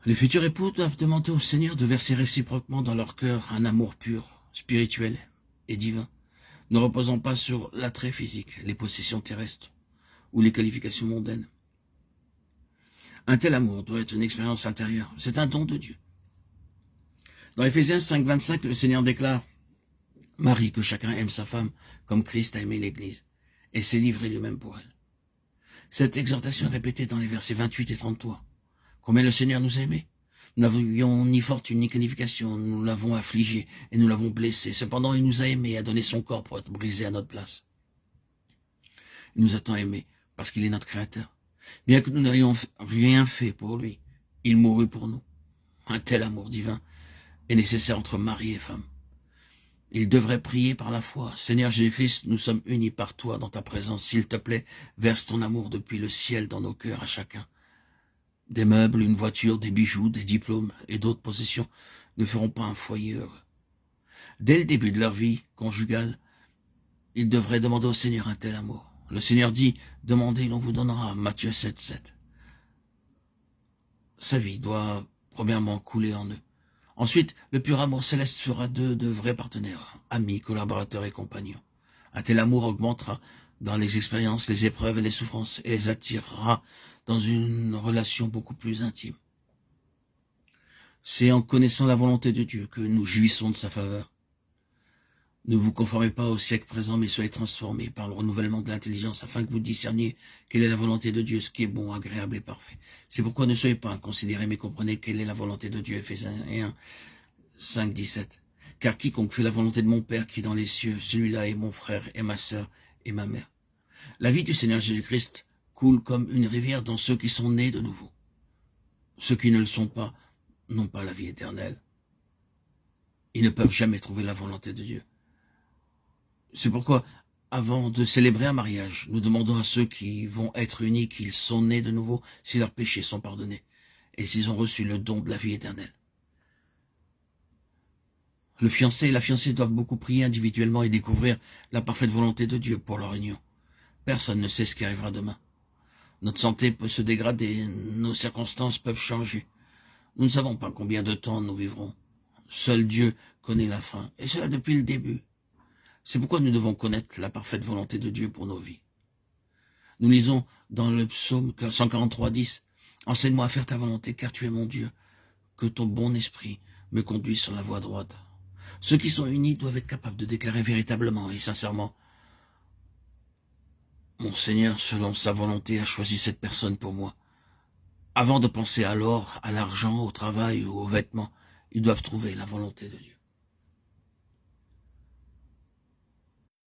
Les futurs époux doivent demander au Seigneur de verser réciproquement dans leur cœur un amour pur, spirituel et divin, ne reposant pas sur l'attrait physique, les possessions terrestres ou les qualifications mondaines. Un tel amour doit être une expérience intérieure, c'est un don de Dieu. Dans Éphésiens 5,25, le Seigneur déclare « Marie, que chacun aime sa femme comme Christ a aimé l'Église et s'est livré lui-même pour elle. » Cette exhortation est répétée dans les versets 28 et 33. Combien le Seigneur nous a aimés. Nous n'avions ni fortune ni qualification, nous l'avons affligé et nous l'avons blessé. Cependant, il nous a aimés et a donné son corps pour être brisé à notre place. Il nous a tant aimés parce qu'il est notre Créateur. Bien que nous n'ayons rien fait pour lui, il mourut pour nous. Un tel amour divin est nécessaire entre mari et femme. Il devrait prier par la foi. Seigneur Jésus-Christ, nous sommes unis par toi dans ta présence. S'il te plaît, verse ton amour depuis le ciel dans nos cœurs à chacun. Des meubles, une voiture, des bijoux, des diplômes et d'autres possessions ne feront pas un foyer heureux. Dès le début de leur vie conjugale, ils devraient demander au Seigneur un tel amour. Le Seigneur dit, demandez, l'on vous donnera. Matthieu 7,7. Sa vie doit premièrement couler en eux. Ensuite, le pur amour céleste fera d'eux de vrais partenaires, amis, collaborateurs et compagnons. Un tel amour augmentera dans les expériences, les épreuves et les souffrances et les attirera dans une relation beaucoup plus intime. C'est en connaissant la volonté de Dieu que nous jouissons de sa faveur. Ne vous conformez pas au siècle présent, mais soyez transformés par le renouvellement de l'intelligence afin que vous discerniez quelle est la volonté de Dieu, ce qui est bon, agréable et parfait. C'est pourquoi ne soyez pas inconsidérés, mais comprenez quelle est la volonté de Dieu. Éphésiens 5, 17. Car quiconque fait la volonté de mon Père qui est dans les cieux, celui-là est mon frère et ma sœur et ma mère. La vie du Seigneur Jésus-Christ coule comme une rivière dans ceux qui sont nés de nouveau. Ceux qui ne le sont pas n'ont pas la vie éternelle. Ils ne peuvent jamais trouver la volonté de Dieu. C'est pourquoi, avant de célébrer un mariage, nous demandons à ceux qui vont être unis qu'ils sont nés de nouveau, si leurs péchés sont pardonnés, et s'ils ont reçu le don de la vie éternelle. Le fiancé et la fiancée doivent beaucoup prier individuellement et découvrir la parfaite volonté de Dieu pour leur union. Personne ne sait ce qui arrivera demain. Notre santé peut se dégrader, nos circonstances peuvent changer. Nous ne savons pas combien de temps nous vivrons. Seul Dieu connaît la fin, et cela depuis le début. C'est pourquoi nous devons connaître la parfaite volonté de Dieu pour nos vies. Nous lisons dans le psaume 143, 10, « Enseigne-moi à faire ta volonté, car tu es mon Dieu, que ton bon esprit me conduise sur la voie droite. » Ceux qui sont unis doivent être capables de déclarer véritablement et sincèrement, « Mon Seigneur, selon sa volonté, a choisi cette personne pour moi. » Avant de penser à l'or, à l'argent, au travail ou aux vêtements, ils doivent trouver la volonté de Dieu.